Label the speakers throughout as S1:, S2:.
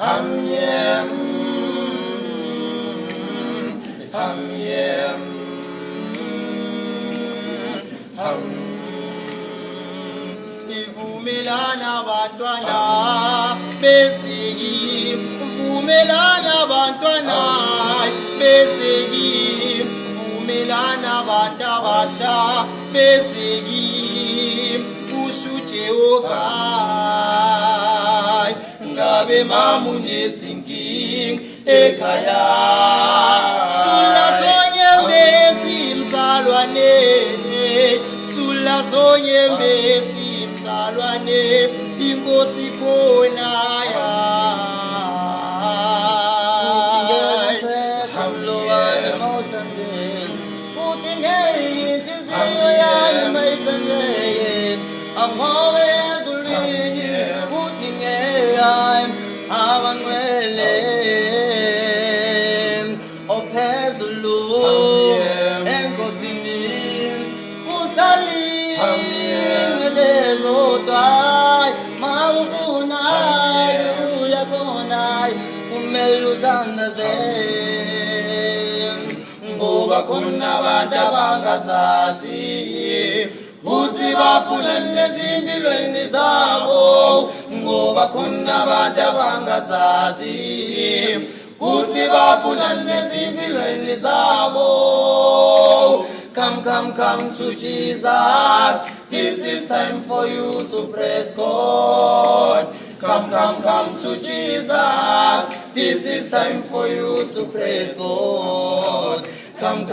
S1: Hamyem, hamyem, ham. Ivumelana bantwana bezeki, vumelana bantwana bezeki, vumelana bantu abasha bezeki, ushu Jehovah. Ngabe mamunyesinking ekhaya sula zonyembezi mzalwane sula zonyembezi mzalwane inkosi khona ya hamlowane mawtande utingei tiziyo yani maitande amhawe zulini utingei Avanwele Opezulu Enkosini Usali Melezotwai Maungunai Uyakonai Umeluzandazen Ngoba khona abantu abangazazi Uthi bafulele ezimpilweni zabo ngoba khona abantu abangazazi Uthi bafulele ezimpilweni zabo Come to Jesus. This is time for you to praise God. Come to Jesus. This is time for you to praise God. Come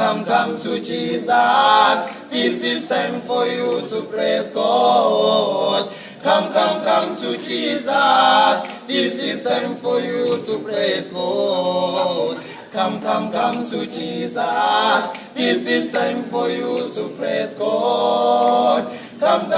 S1: to Jesus. This is time for you to praise God. Come to Jesus. This is time for you to praise God. Come to Jesus. This is time for you to praise God. Come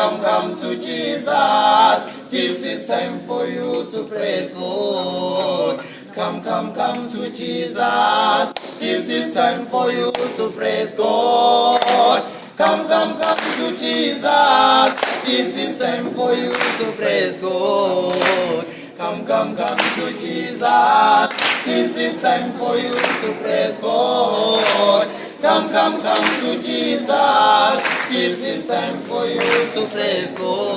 S1: to Jesus. This is time for you to praise God. Come to Jesus. This is time for you to praise God. Come to Jesus. This is time for you to praise God. Come to Jesus. This is time for you to praise God. Come to Jesus. This is time for you to praise God.